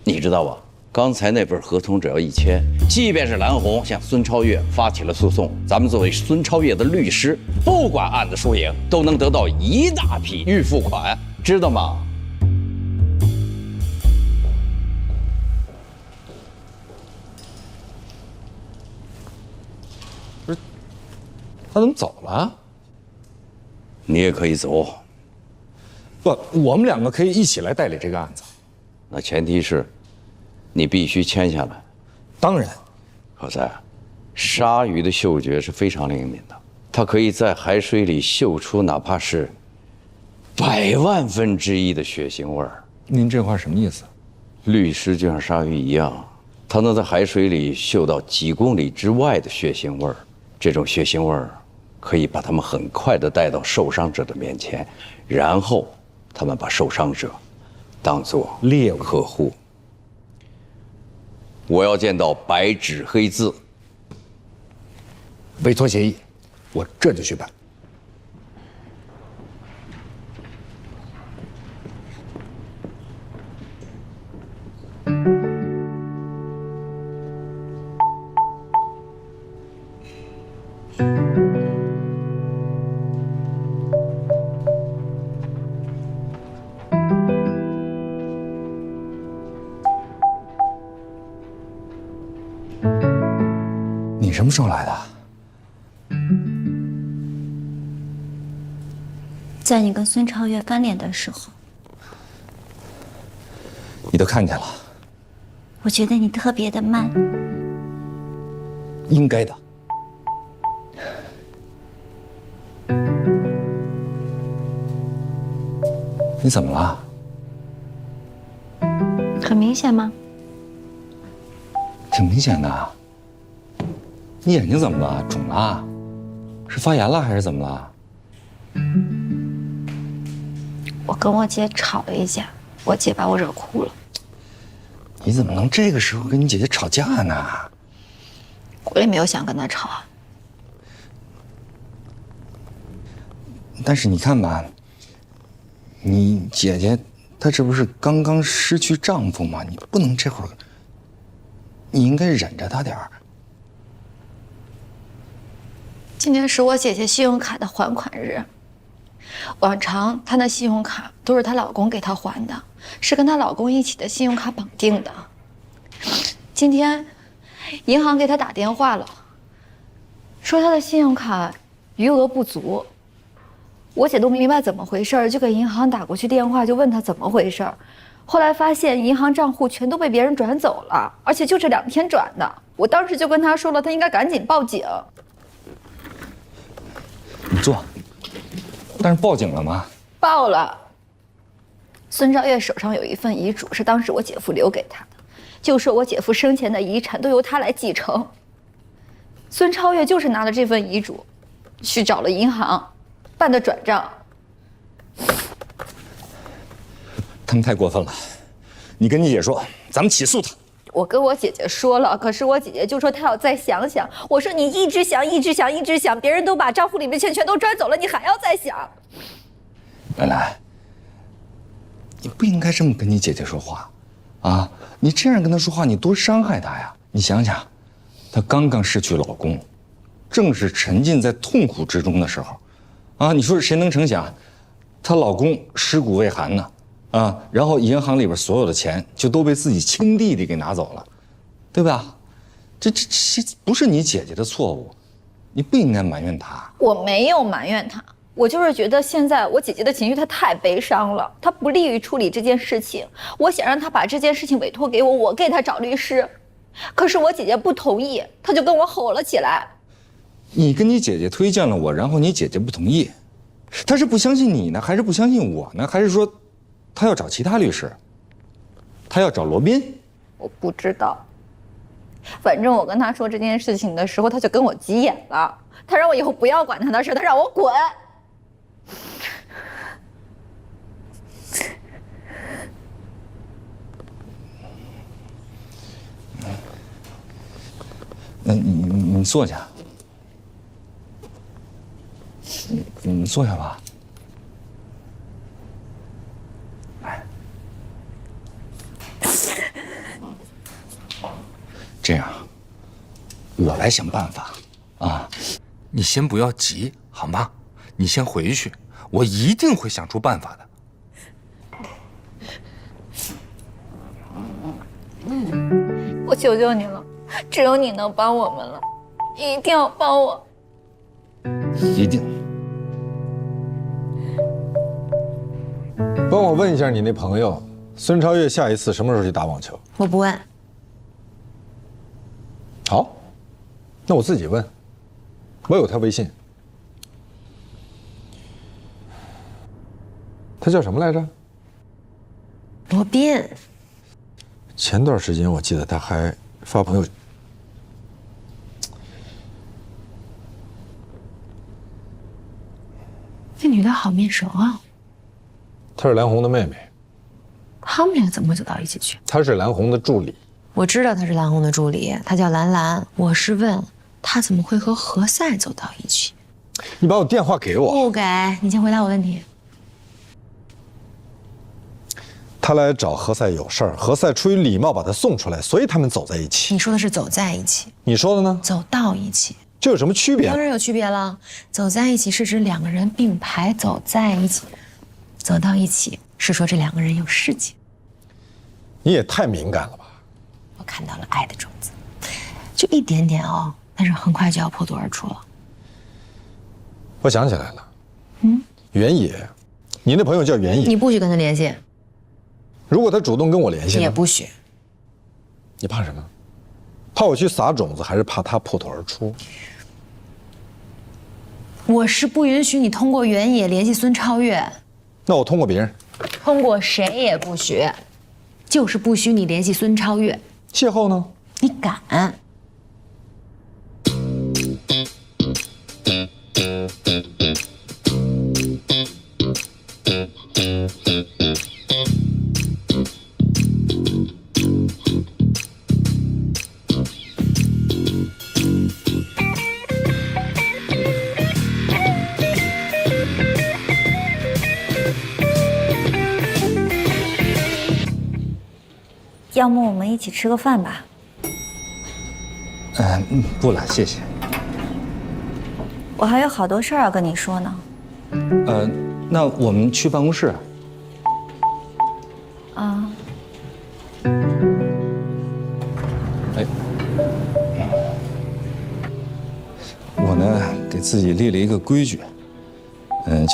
你知道吧？刚才那份合同只要一签，即便是蓝红向孙超越发起了诉讼，咱们作为孙超越的律师，不管案子输赢，都能得到一大批预付款，知道吗？不是，他怎么走了？你也可以走。不，我们两个可以一起来代理这个案子。那前提是，你必须签下来。当然，何塞，鲨鱼的嗅觉是非常灵敏的，它可以在海水里嗅出哪怕是100万分之一的血腥味儿。您这话什么意思？律师就像鲨鱼一样，他能在海水里嗅到几公里之外的血腥味儿。这种血腥味儿可以把他们很快地带到受伤者的面前，然后他们把受伤者当作猎物客户。我要见到白纸黑字。委托协议，我这就去办。你什么时候来的？在你跟孙超越翻脸的时候，你都看见了，我觉得你特别的慢。应该的。你怎么了？很明显吗？挺明显的。你眼睛怎么了？肿了？是发炎了还是怎么了？我跟我姐吵了一架，我姐把我惹哭了。你怎么能这个时候跟你姐姐吵架呢？我也没有想跟她吵啊。但是你看吧，你姐姐她这不是刚刚失去丈夫吗？你不能这会儿，你应该忍着她点儿。今天是我姐姐信用卡的还款日，往常她的信用卡都是她老公给她还的，是跟她老公一起的信用卡绑定的。今天银行给她打电话了，说她的信用卡余额不足。我姐都没明白怎么回事，就给银行打过去电话，就问她怎么回事。后来发现银行账户全都被别人转走了，而且就这2天转的。我当时就跟她说了，她应该赶紧报警。你坐。但是报警了吗？报了。孙超越手上有一份遗嘱，是当时我姐夫留给他的，就说我姐夫生前的遗产都由他来继承。孙超越就是拿了这份遗嘱，去找了银行，办的转账。他们太过分了，你跟你姐说，咱们起诉他。我跟我姐姐说了，可是我姐姐就说她要再想想。我说你一直想，一直想，一直想，别人都把账户里面钱全都转走了，你还要再想。兰兰，你不应该这么跟你姐姐说话，啊！你这样跟她说话，你多伤害她呀！你想想，她刚刚失去老公，正是沉浸在痛苦之中的时候，啊！你说谁能成想，她老公尸骨未寒呢？啊，然后银行里边所有的钱就都被自己亲弟弟给拿走了，对吧？这不是你姐姐的错误，你不应该埋怨她。我没有埋怨她，我就是觉得现在我姐姐的情绪她太悲伤了，她不利于处理这件事情。我想让她把这件事情委托给我，我给她找律师，可是我姐姐不同意，她就跟我吼了起来。你跟你姐姐推荐了我，然后你姐姐不同意，她是不相信你呢，还是不相信我呢？还是说？他要找其他律师，他要找罗宾，我不知道。反正我跟他说这件事情的时候，他就跟我急眼了。他让我以后不要管他的事，他让我滚。那你坐下，你坐下吧。我来想办法啊。你先不要急，好吗？你先回去，我一定会想出办法的。我求求你了，只有你能帮我们了，一定要帮我。一定。帮我问一下你那朋友孙超越下一次什么时候去打网球？我不问。好，那我自己问。我有他微信。他叫什么来着？罗宾。前段时间我记得他还发朋友。这女的好面熟啊！她是蓝红的妹妹。他们俩怎么会走到一起去？她是蓝红的助理。我知道她是蓝红的助理，她叫兰兰。我是问她怎么会和何塞走到一起？你把我电话给我。不给，你先回答我问题。他来找何塞有事儿，何塞出于礼貌把他送出来，所以他们走在一起。你说的是走在一起，你说的呢？走到一起，这有什么区别？当然有区别了。走在一起是指两个人并排走在一起，走到一起是说这两个人有事情。你也太敏感了吧？我看到了爱的种子，就一点点哦，但是很快就要破土而出了。我想起来了，原野，你那朋友叫原野。你不许跟他联系，如果他主动跟我联系呢？也不许。你怕什么？怕我去撒种子，还是怕他破土而出？我是不允许你通过原野联系孙超越，那我通过别人，通过谁也不许，就是不许你联系孙超越。邂逅呢？你敢？要么我们一起吃个饭吧。不了，谢谢。我还有好多事儿要跟你说呢。那我们去办公室。啊，哎，我呢给自己立了一个规矩，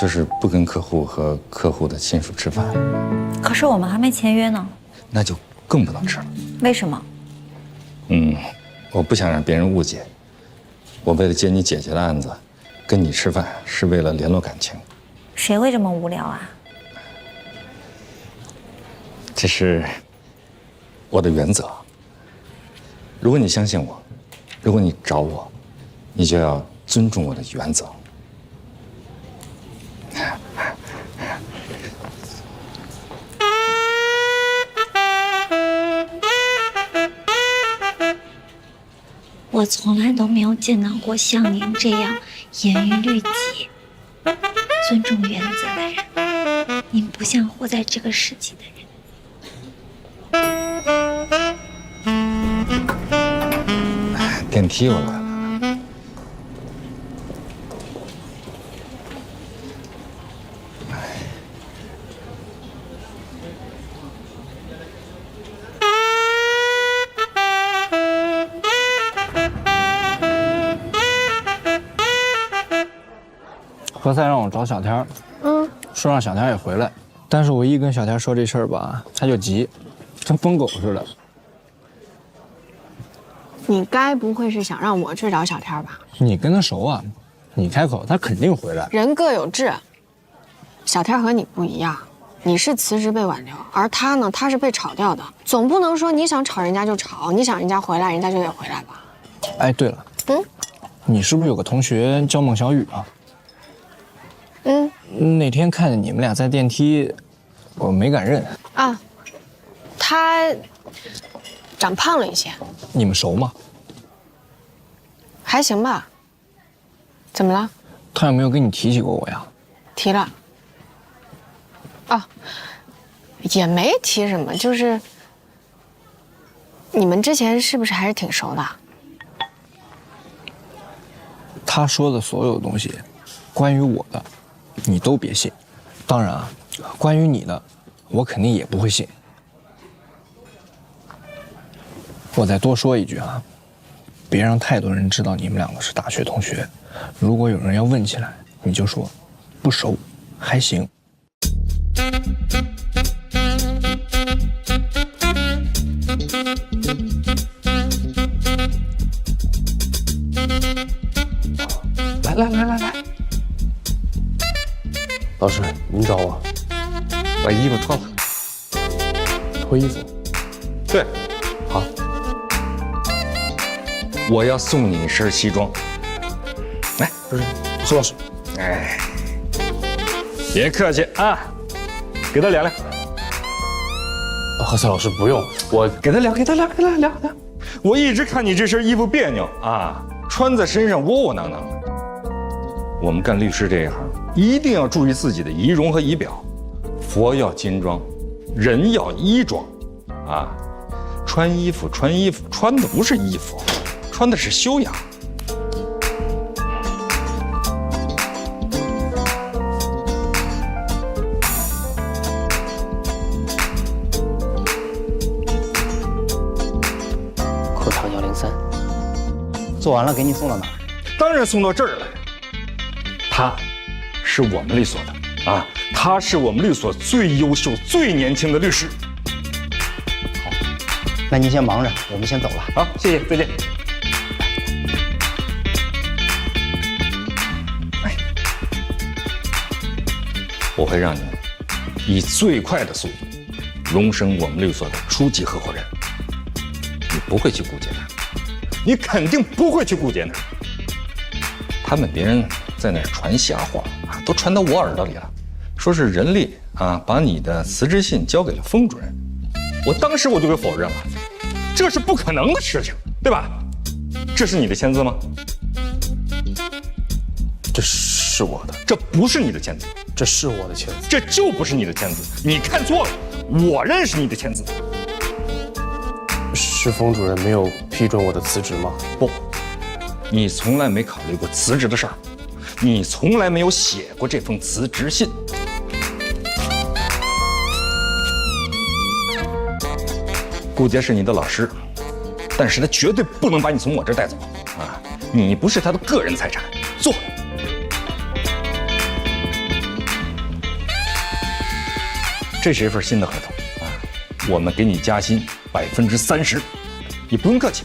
就是不跟客户和客户的亲属吃饭。可是我们还没签约呢。那就更不能吃了。为什么？我不想让别人误解，我为了接你姐姐的案子，跟你吃饭是为了联络感情。谁会这么无聊啊？这是我的原则。如果你相信我，如果你找我，你就要尊重我的原则。我从来都没有见到过像您这样严于律己、尊重原则的人。您不像活在这个世纪的人。电梯我来了。何塞让我找小天，说让小天也回来，但是我一跟小天说这事儿吧，他就急，跟疯狗似的。你该不会是想让我去找小天吧？你跟他熟啊，你开口他肯定回来。人各有志，小天和你不一样，你是辞职被挽留，而他呢，他是被炒掉的。总不能说你想炒人家就炒，你想人家回来，人家就得回来吧？哎，对了，你是不是有个同学叫孟小雨啊？那天看见你们俩在电梯，我没敢认啊。他长胖了一些。你们熟吗？还行吧。怎么了？他有没有跟你提起过我呀？提了。啊，也没提什么，就是你们之前是不是还是挺熟的？他说的所有东西，关于我的，你都别信。当然啊，关于你的，我肯定也不会信。我再多说一句啊，别让太多人知道你们两个是大学同学。如果有人要问起来，你就说不熟，还行。来，老师，您找我？把衣服脱了。脱衣服？对，好。我要送你一身西装。来，不是，何老师。哎，别客气啊，给他量量。何赛老师不用，我给他量。我一直看你这身衣服别扭啊，穿在身上窝窝囊囊的。我们干律师这一行，一定要注意自己的仪容和仪表。佛要金装，人要衣装，啊，穿衣服穿的不是衣服，穿的是修养。课堂103，做完了给你送到哪儿？当然送到这儿来。他是我们律所的啊，他是我们律所最优秀、最年轻的律师。好，那您先忙着，我们先走了。好，谢谢，再见。哎，我会让你以最快的速度荣升我们律所的初级合伙人。你不会去顾及他，你肯定不会去顾及他。他们别人在那儿传瞎话啊，都传到我耳朵里了，说是人力啊把你的辞职信交给了封主任。我当时我就给否认了，这是不可能的事情，对吧？这是你的签字吗？这是我的，这不是你的签字，这是我的签字，这就不是你的签字，你看错了，我认识你的签字。是封主任没有批准我的辞职吗？不，你从来没考虑过辞职的事儿，你从来没有写过这封辞职信。顾杰是你的老师，但是他绝对不能把你从我这儿带走啊！你不是他的个人财产。坐。这是一份新的合同啊，我们给你加薪30%，你不用客气，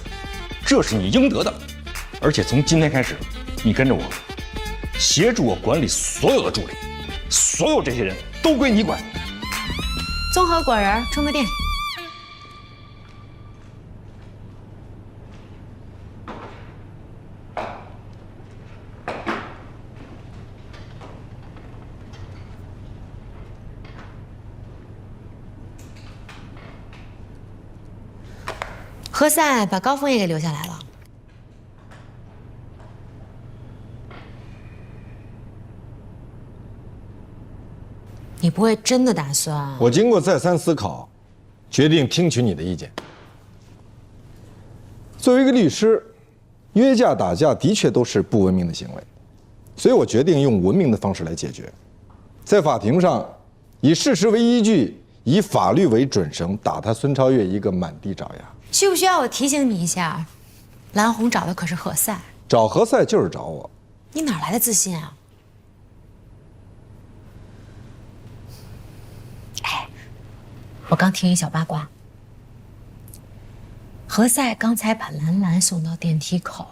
这是你应得的。而且从今天开始，你跟着我，协助我管理所有的助理，所有这些人都归你管。综合果仁充个电。何塞把高峰也给留下来了。你不会真的打算？我经过再三思考，决定听取你的意见。作为一个律师，约架打架的确都是不文明的行为，所以我决定用文明的方式来解决。在法庭上，以事实为依据，以法律为准绳，打他孙超越一个满地找牙。需不需要我提醒你一下？蓝红找的可是何塞，找何塞就是找我。你哪来的自信啊？哎，我刚听一小八卦，何塞刚才把兰兰送到电梯口，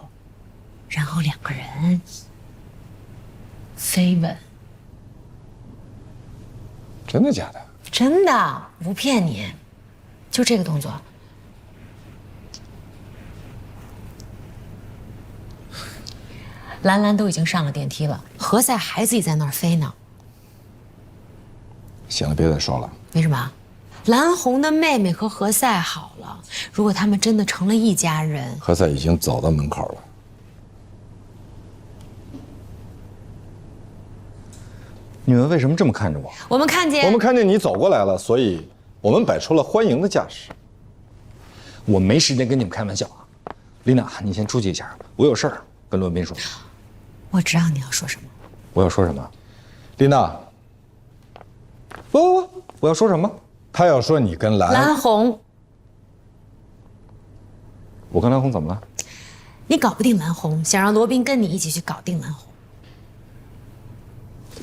然后两个人飞吻。真的假的？真的，不骗你，就这个动作。兰兰都已经上了电梯了，何塞还自己在那儿飞呢。行了，别再说了。为什么？蓝红的妹妹和何塞好了，如果他们真的成了一家人，何塞已经走到门口了。你们为什么这么看着我？我们看见你走过来了，所以我们摆出了欢迎的架势。我没时间跟你们开玩笑啊，丽娜，你先出去一下，我有事儿跟罗宾说。我知道你要说什么。我要说什么？丽娜，不，我要说什么？他要说你跟蓝红，我跟蓝红怎么了？你搞不定蓝红，想让罗宾跟你一起去搞定蓝红，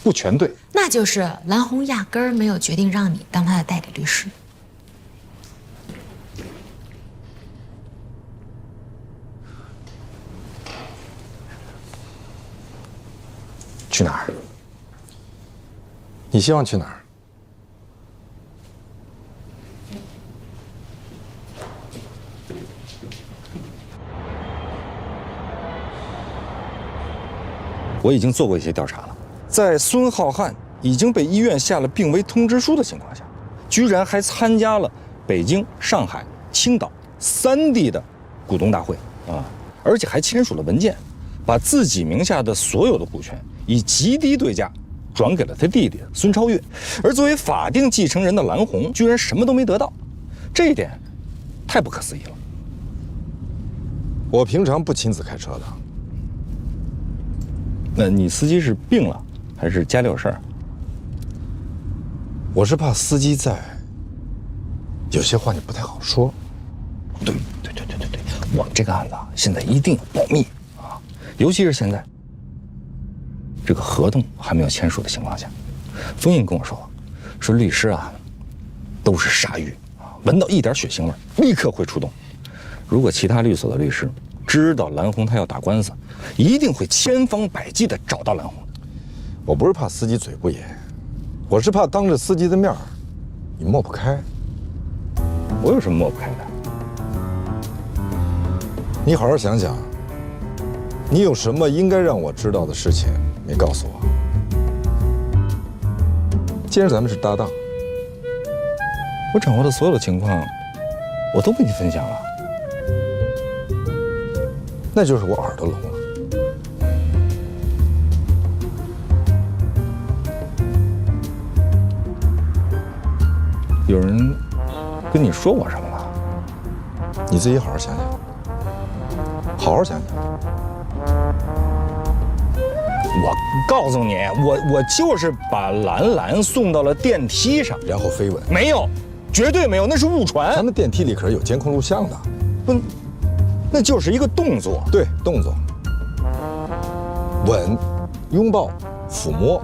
不全对。那就是蓝红压根儿没有决定让你当他的代理律师。去哪儿？你希望去哪儿？我已经做过一些调查了，在孙浩瀚已经被医院下了病危通知书的情况下，居然还参加了北京、上海、青岛3地的股东大会啊，而且还签署了文件，把自己名下的所有的股权以极低对价转给了他弟弟孙超越，而作为法定继承人的蓝红居然什么都没得到，这一点太不可思议了。我平常不亲自开车的。那你司机是病了，还是家里有事儿？我是怕司机在，有些话你不太好说。对，我们这个案子现在一定要保密啊，尤其是现在这个合同还没有签署的情况下。封印跟我说律师啊都是鲨鱼啊，闻到一点血腥味立刻会出动。如果其他律所的律师知道蓝红他要打官司，一定会千方百计地找到蓝红的。我不是怕司机嘴不严，我是怕当着司机的面你抹不开。我有什么抹不开的？你好好想想，你有什么应该让我知道的事情没告诉我？既然咱们是搭档，我掌握的所有的情况，我都跟你分享了。那就是我耳朵聋了。有人跟你说我什么了？你自己好好想想，好好想想。我告诉你，我就是把兰兰送到了电梯上，然后飞吻。没有，绝对没有，那是误传。咱们电梯里可是有监控录像的。不，那就是一个动作。对，动作。吻、拥抱、抚摸，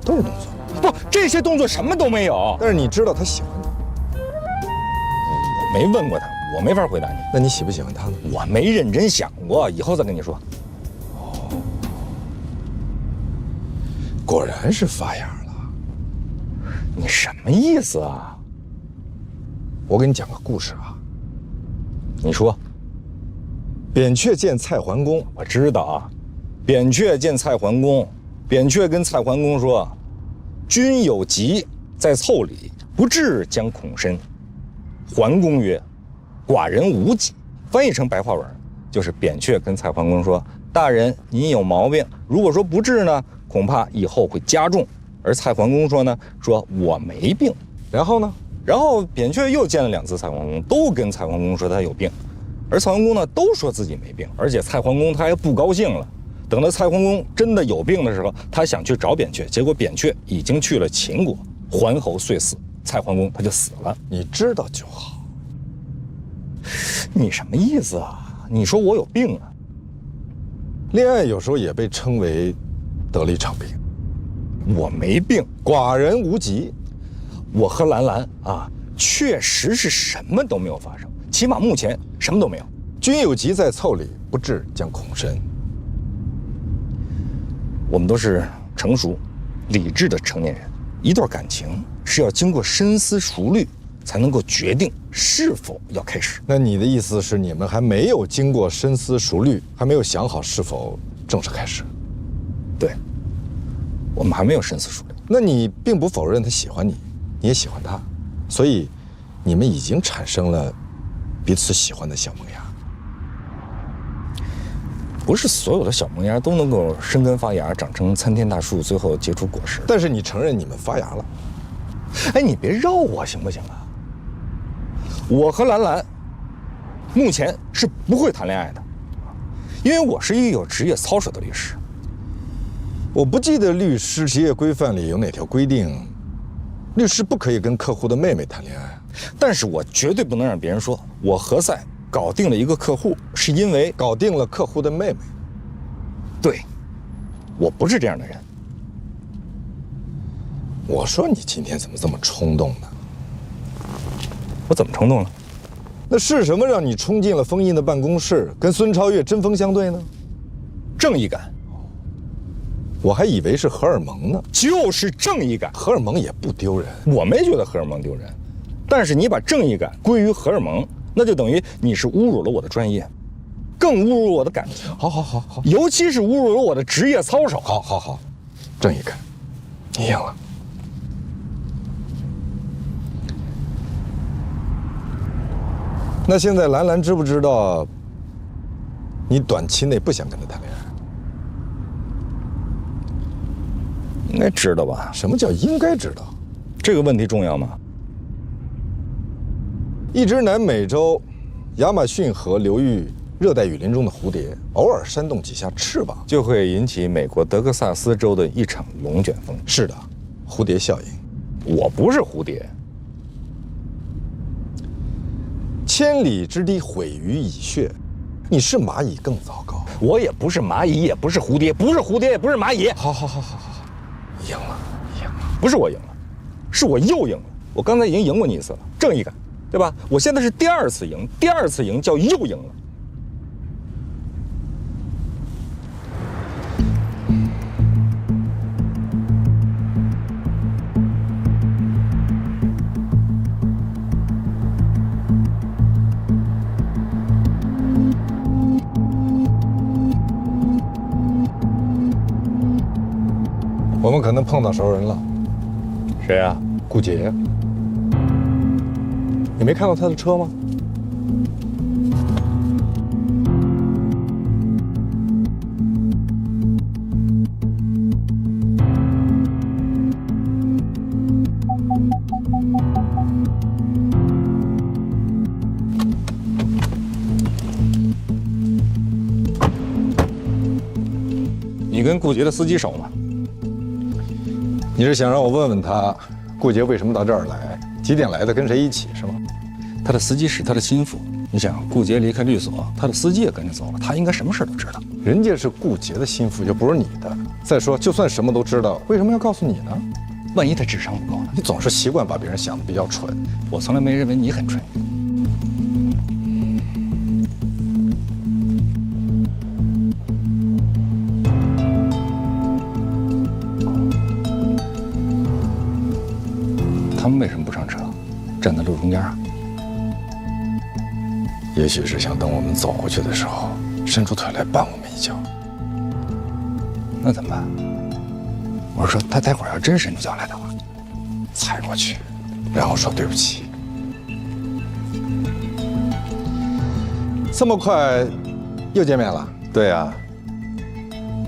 都是动作。不，这些动作什么都没有。但是你知道他喜欢你。我没问过他，我没法回答你。那你喜不喜欢他呢？我没认真想过，以后再跟你说。果然是发芽了。你什么意思啊？我给你讲个故事啊。你说。扁鹊见蔡桓公，我知道啊。扁鹊见蔡桓公，扁鹊跟蔡桓公说：“君有疾在腠理，不治将恐深。”桓公曰：“寡人无疾。”翻译成白话文，就是扁鹊跟蔡桓公说：“大人，您有毛病，如果说不治呢，恐怕以后会加重。”而蔡桓公说呢：“说我没病。”然后呢？然后扁鹊又见了2次蔡桓公，都跟蔡桓公说他有病，而蔡桓公呢都说自己没病，而且蔡桓公他还不高兴了。等到蔡桓公真的有病的时候，他想去找扁鹊，结果扁鹊已经去了秦国，桓侯遂死，蔡桓公他就死了。你知道就好。你什么意思啊？你说我有病啊？恋爱有时候也被称为得了一场病。我没病，寡人无疾。我和兰兰啊，确实是什么都没有发生，起码目前什么都没有。君有疾在腠理，不治将恐深。我们都是成熟、理智的成年人，一段感情是要经过深思熟虑才能够决定是否要开始。那你的意思是你们还没有经过深思熟虑，还没有想好是否正式开始？对，我们还没有深思熟虑。那你并不否认他喜欢你，你也喜欢他，所以你们已经产生了彼此喜欢的小萌芽。不是所有的小萌芽都能够生根发芽，长成参天大树，最后结出果实。但是你承认你们发芽了。哎，你别绕我行不行啊？我和兰兰目前是不会谈恋爱的，因为我是一个有职业操守的律师。我不记得律师职业规范里有哪条规定，律师不可以跟客户的妹妹谈恋爱。但是我绝对不能让别人说我何塞搞定了一个客户，是因为搞定了客户的妹妹。对，我不是这样的人。我说你今天怎么这么冲动呢？我怎么冲动了？那是什么让你冲进了封印的办公室，跟孙超越针锋相对呢？正义感。我还以为是荷尔蒙呢。就是正义感。荷尔蒙也不丢人，我没觉得荷尔蒙丢人，但是你把正义感归于荷尔蒙，那就等于你是侮辱了我的专业，更侮辱我的感情。好，尤其是侮辱了我的职业操守。好，正义感，你赢了。那现在兰兰知不知道，你短期内不想跟她谈恋爱？应该知道吧？什么叫应该知道？这个问题重要吗？一只南美洲亚马逊河流域热带雨林中的蝴蝶，偶尔扇动几下翅膀，就会引起美国德克萨斯州的一场龙卷风。是的，蝴蝶效应。我不是蝴蝶。千里之堤毁于蚁穴，你是蚂蚁更糟糕。我也不是蚂蚁，也不是蝴蝶，不是蝴蝶，也不是蚂蚁。好，赢了。不是我赢了，是我又赢了。我刚才已经赢过你一次了，正义感，对吧？我现在是第二次赢，第二次赢叫又赢了。我们可能碰到熟人了。谁啊？顾杰。你没看到他的车吗？你跟顾杰的司机熟吗？你是想让我问问他，顾杰为什么到这儿来，几点来的，跟谁一起是吗？他的司机是他的心腹。你想，顾杰离开律所，他的司机也跟着走了，他应该什么事都知道。人家是顾杰的心腹，又不是你的。再说，就算什么都知道，为什么要告诉你呢？万一他智商不够呢？你总是习惯把别人想得比较蠢。我从来没认为你很蠢。他们为什么不上车，站在路中间啊？也许是想等我们走过去的时候，伸出腿来绊我们一脚。那怎么办？我是说，他待会儿要真伸出脚来的话，踩过去，然后说对不起。这么快又见面了？对啊，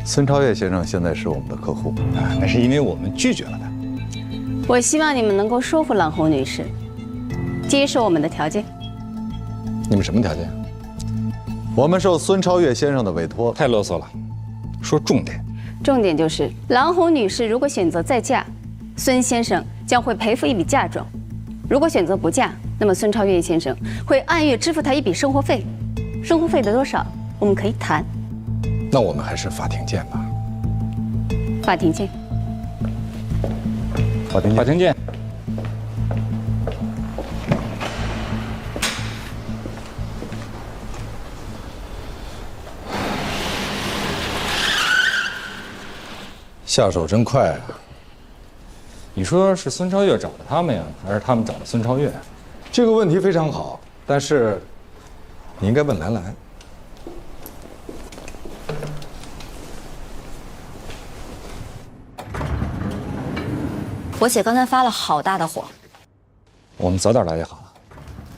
孙超越先生现在是我们的客户啊，那是因为我们拒绝了他。我希望你们能够说服郎红女士，接受我们的条件。你们什么条件？我们受孙超越先生的委托。太啰嗦了，说重点。重点就是，郎红女士如果选择再嫁，孙先生将会赔付一笔嫁妆；如果选择不嫁，那么孙超越先生会按月支付她一笔生活费。生活费的多少，我们可以谈。那我们还是法庭见吧。法庭见。法庭见。下手真快啊！你说是孙超越找的他们呀，还是他们找的孙超越？这个问题非常好，但是你应该问兰兰。我姐刚才发了好大的火，我们早点来就好了。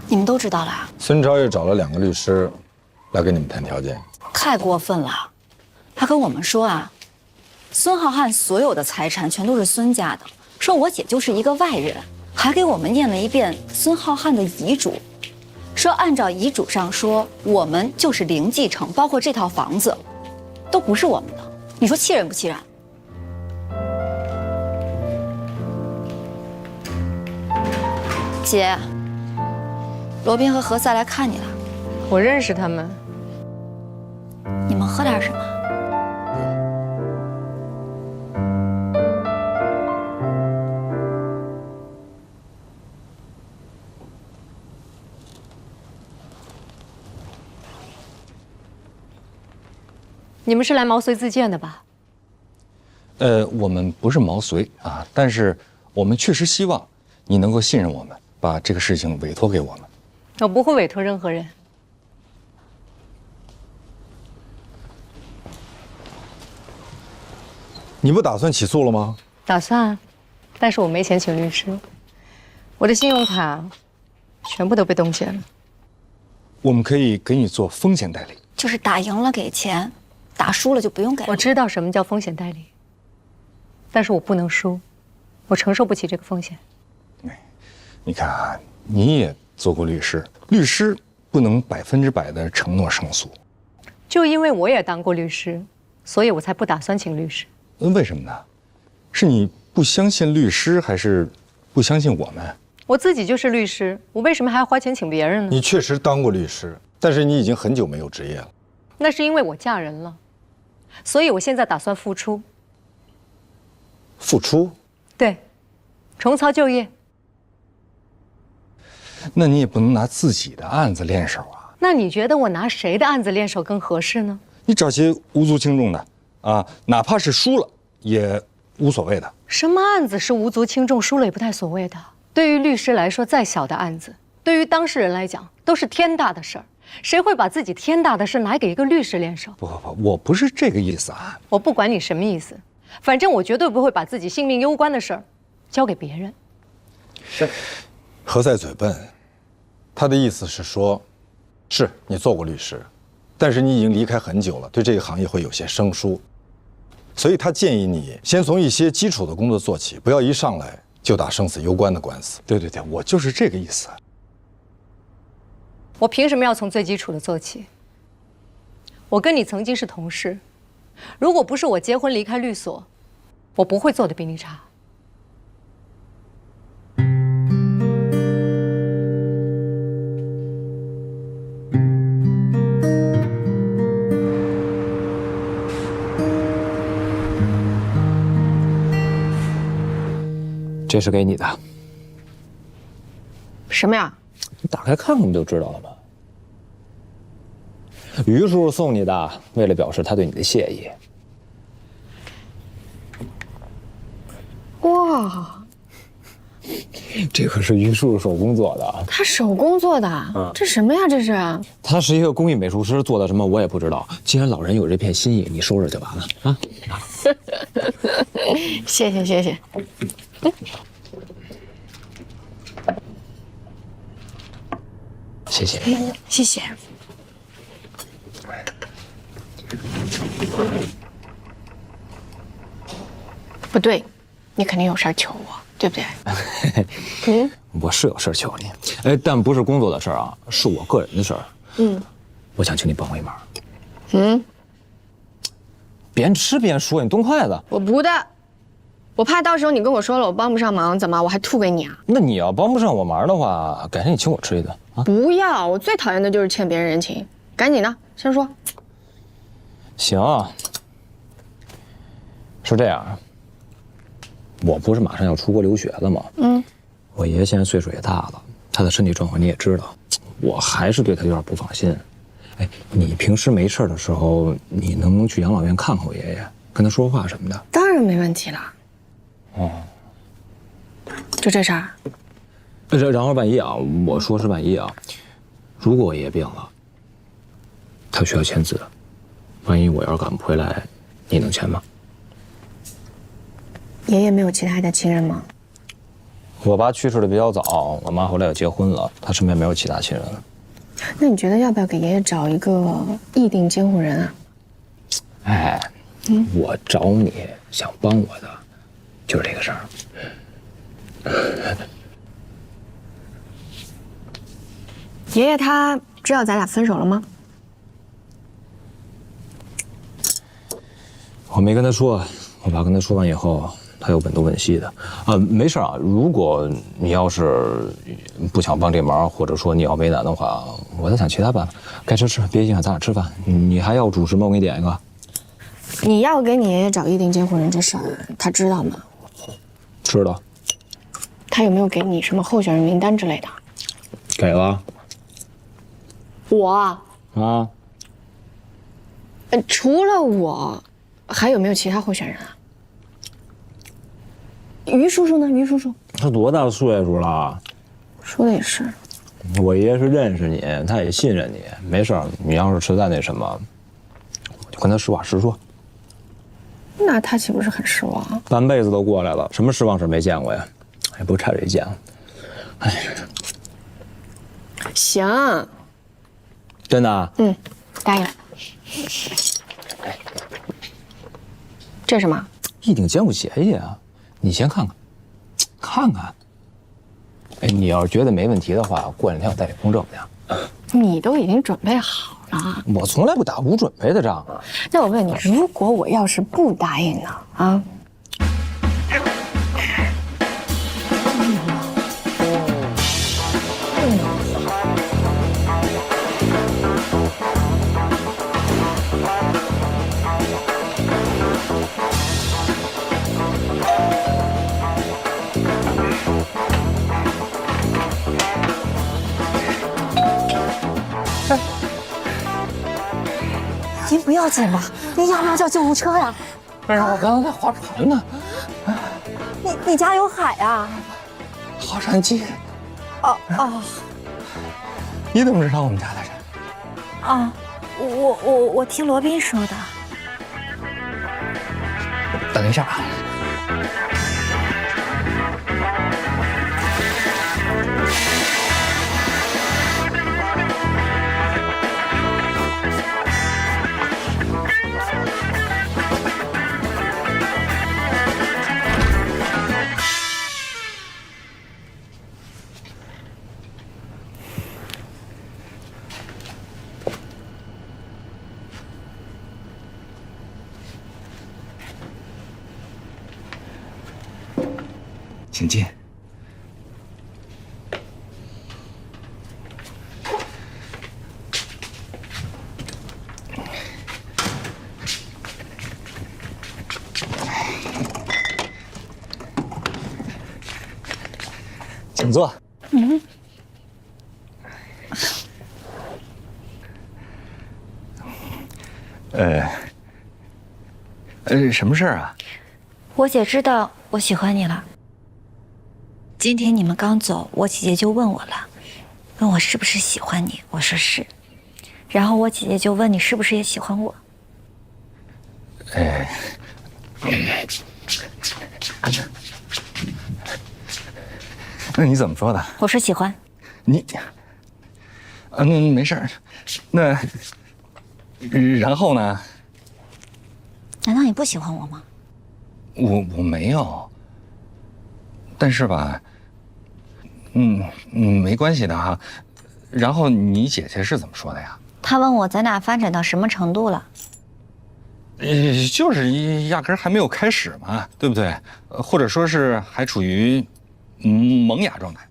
你们都知道了？孙超越找了2个律师来跟你们谈条件，太过分了！他跟我们说啊，孙浩瀚所有的财产全都是孙家的，说我姐就是一个外人，还给我们念了一遍孙浩瀚的遗嘱，说按照遗嘱上说，我们就是零继承，包括这套房子，都不是我们的。你说气人不气人？姐，罗宾和何塞来看你了，我认识他们。你们喝点什么？你们是来毛遂自荐的吧？我们不是毛遂啊，但是我们确实希望你能够信任我们，把这个事情委托给我们。我不会委托任何人。你不打算起诉了吗？打算，但是我没钱请律师，我的信用卡全部都被冻结了。我们可以给你做风险代理，就是打赢了给钱，打输了就不用给了。我知道什么叫风险代理，但是我不能输，我承受不起这个风险。你看啊，你也做过律师，律师不能100%的承诺胜诉。就因为我也当过律师，所以我才不打算请律师。为什么呢？是你不相信律师，还是不相信我们？我自己就是律师，我为什么还要花钱请别人呢？你确实当过律师，但是你已经很久没有职业了。那是因为我嫁人了，所以我现在打算复出。复出？对，重操旧业。那你也不能拿自己的案子练手啊。那你觉得我拿谁的案子练手更合适呢？你找些无足轻重的啊，哪怕是输了也无所谓的。什么案子是无足轻重，输了也不太所谓的？对于律师来说，再小的案子，对于当事人来讲都是天大的事儿。谁会把自己天大的事拿给一个律师练手？不，我不是这个意思啊。我不管你什么意思，反正我绝对不会把自己性命攸关的事儿交给别人。何塞嘴笨，他的意思是说，是你做过律师，但是你已经离开很久了，对这个行业会有些生疏，所以他建议你先从一些基础的工作做起，不要一上来就打生死攸关的官司。对，我就是这个意思。我凭什么要从最基础的做起？我跟你曾经是同事，如果不是我结婚离开律所，我不会做得比你差。这是给你的，什么呀？你打开看看不就知道了吗？于叔叔送你的，为了表示他对你的谢意。哇，这可是于叔叔手工做的，他手工做的，这什么呀？这是？他是一个工艺美术师，做的什么我也不知道。既然老人有这片心意，你收着就完了啊。谢谢谢谢。谢谢，谢谢。不对，你肯定有事儿求我，对不对？我是有事求你，哎，但不是工作的事儿啊，是我个人的事儿。我想请你帮我一忙。边吃边说，你动筷子。我不的，我怕到时候你跟我说了我帮不上忙，怎么我还吐给你啊？那你要帮不上我忙的话，改天你请我吃一顿啊？不要，我最讨厌的就是欠别人人情。赶紧的，先说。行，是这样，我不是马上要出国留学了吗？我爷爷现在岁数也大了，他的身体状况你也知道，我还是对他有点不放心。哎，你平时没事的时候，你能不能去养老院看看我爷爷，跟他说话什么的？当然没问题了。就这事儿。然后万一啊，我说是万一啊，如果我爷爷病了，他需要签字，万一我要是赶不回来，你能签吗？爷爷没有其他的亲人吗？我爸去世的比较早，我妈后来又结婚了，他身边没有其他亲人了。那你觉得要不要给爷爷找一个议定监护人啊？哎，我找你想帮我的，就是这个事儿。爷爷他知道咱俩分手了吗？我没跟他说，我爸跟他说完以后，他有本都问西的。没事啊，如果你要是不想帮这忙，或者说你要为难的话，我再想其他办法。该吃吃，别影响咱俩吃饭。你还要煮什么？我给你点一个。你要给你爷爷找议定监护人这事儿，他知道吗？知道。他有没有给你什么候选人名单之类的？给了。我啊。除了我，还有没有其他候选人啊？于叔叔呢？于叔叔，他多大岁数了？说的也是。我爷爷是认识你，他也信任你。没事，你要是实在那什么，我就跟他实话实说。那他岂不是很失望？半辈子都过来了，什么失望事没见过呀？也不差这一件。哎，行。真的啊？答应了。这是什么？一顶肩不协议啊！你先看看，看看。哎，你要是觉得没问题的话，过两天我带你公证去。你都已经准备好了。我从来不打无准备的仗啊。那我问你，如果我要是不答应呢？啊？您不要紧吧？您要不要叫救护车呀？不是，我刚才在划船呢。你家有海啊？好山鸡。哦。你怎么知道我们家的人？啊，我听罗宾说的。等一下啊。请进。请坐。什么事儿啊？我姐知道我喜欢你了。今天你们刚走，我姐姐就问我了，问我是不是喜欢你，我说是。然后我姐姐就问你是不是也喜欢我。那你怎么说的？我说喜欢。你，那没事儿。那然后呢？难道你不喜欢我吗？我没有。但是吧，没关系的哈。然后你姐姐是怎么说的呀？她问我咱俩发展到什么程度了。就是压根儿还没有开始嘛，对不对？或者说是还处于萌芽状态。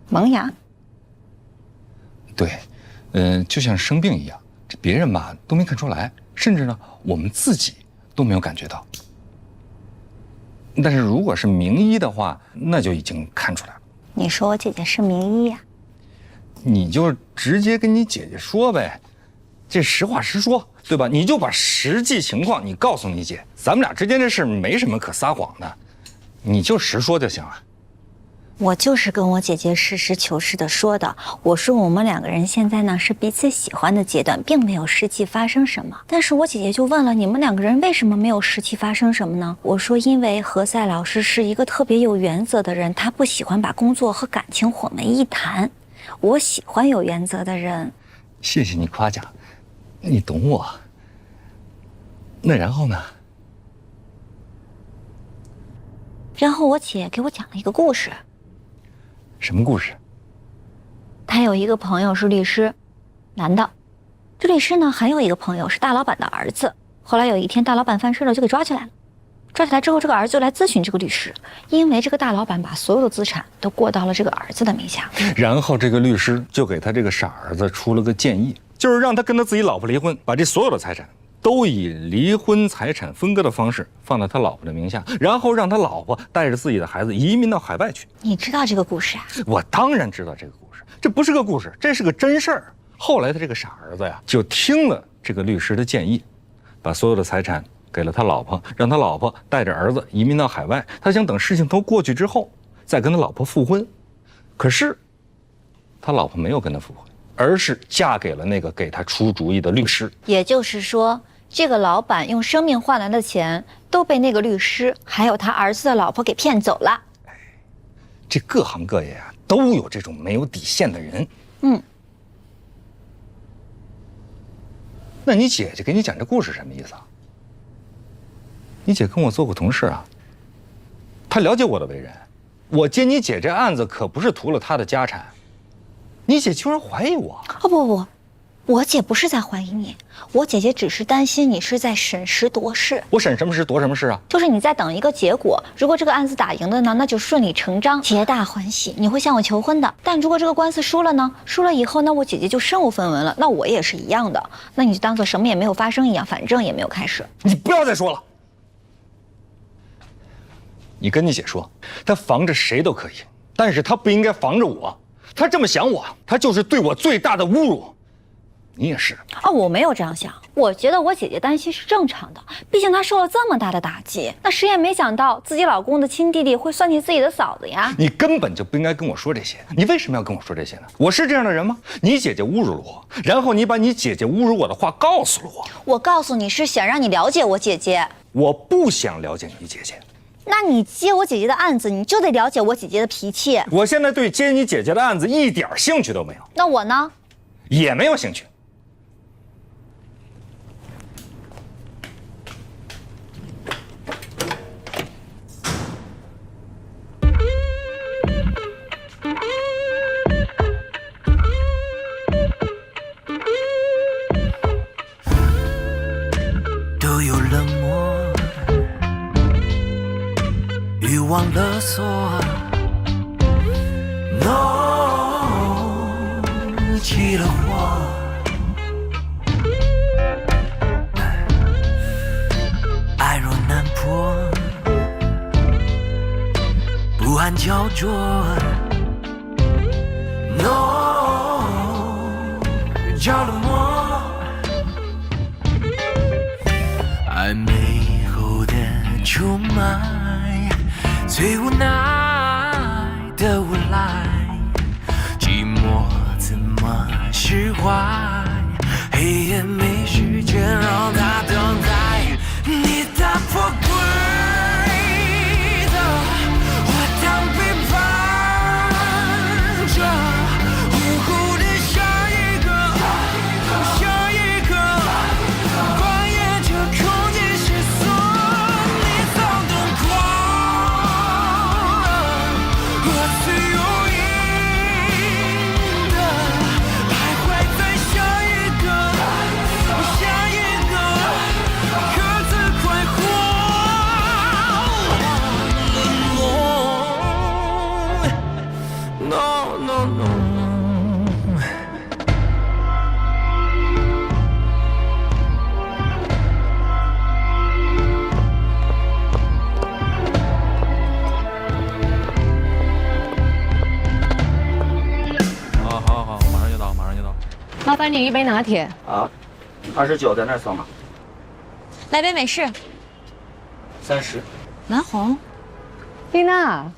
萌芽？对，就像生病一样，这别人吧都没看出来，甚至呢我们自己都没有感觉到。但是如果是名医的话，那就已经看出来了。你说我姐姐是名医呀？你就直接跟你姐姐说呗，这实话实说，对吧？你就把实际情况你告诉你姐，咱们俩之间这事没什么可撒谎的，你就实说就行了。我就是跟我姐姐实事求是的说的，我说我们两个人现在呢是彼此喜欢的阶段，并没有实际发生什么。但是我姐姐就问了，你们两个人为什么没有实际发生什么呢？我说因为何塞老师是一个特别有原则的人，他不喜欢把工作和感情混为一谈。我喜欢有原则的人。谢谢你夸奖，你懂我。那然后呢？然后我姐给我讲了一个故事。什么故事？他有一个朋友是律师，男的。这律师呢还有一个朋友是大老板的儿子。后来有一天大老板犯事了，就给抓起来了。抓起来之后，这个儿子就来咨询这个律师，因为这个大老板把所有的资产都过到了这个儿子的名下。然后这个律师就给他这个傻儿子出了个建议，就是让他跟他自己老婆离婚，把这所有的财产都以离婚财产分割的方式放到他老婆的名下，然后让他老婆带着自己的孩子移民到海外去。你知道这个故事啊？我当然知道这个故事，这不是个故事，这是个真事儿。后来他这个傻儿子呀，就听了这个律师的建议，把所有的财产给了他老婆，让他老婆带着儿子移民到海外。他想等事情都过去之后，再跟他老婆复婚。可是，他老婆没有跟他复婚，而是嫁给了那个给他出主意的律师。也就是说，这个老板用生命换来的钱都被那个律师还有他儿子的老婆给骗走了。这各行各业啊，都有这种没有底线的人。那你姐姐给你讲这故事什么意思啊？你姐跟我做过同事啊，她了解我的为人。我接你姐这案子可不是图了她的家产，你姐居然怀疑我？哦不，我姐不是在怀疑你，我姐姐只是担心你是在审时度势。我审什么时夺什么势啊？就是你在等一个结果，如果这个案子打赢了呢，那就顺理成章，皆大欢喜，你会向我求婚的。但如果这个官司输了呢，输了以后，那我姐姐就身无分文了，那我也是一样的，那你就当做什么也没有发生一样，反正也没有开始。你不要再说了。你跟你姐说，她防着谁都可以，但是她不应该防着我。她这么想我，她就是对我最大的侮辱。你也是哦，我没有这样想，我觉得我姐姐担心是正常的，毕竟她受了这么大的打击，那谁也没想到自己老公的亲弟弟会算计自己的嫂子呀。你根本就不应该跟我说这些，你为什么要跟我说这些呢？我是这样的人吗？你姐姐侮辱了我，然后你把你姐姐侮辱我的话告诉了我。我告诉你是想让你了解我姐姐。我不想了解你姐姐。那你接我姐姐的案子，你就得了解我姐姐的脾气。我现在对接你姐姐的案子一点兴趣都没有。那我呢？也没有兴趣。都有冷漠，欲望勒索 ，no 起了火，爱若难破，不含焦灼 ，no 着了魔。暧昧后的出卖，最无奈的无赖，寂寞怎么释怀？黑夜没时间让它等待，你打破规则，我当背叛者，无辜的下一个，下一个，关眼这空间。麻烦你一杯拿铁啊，29在那儿算吗？来杯美式。30。蓝红。丽娜，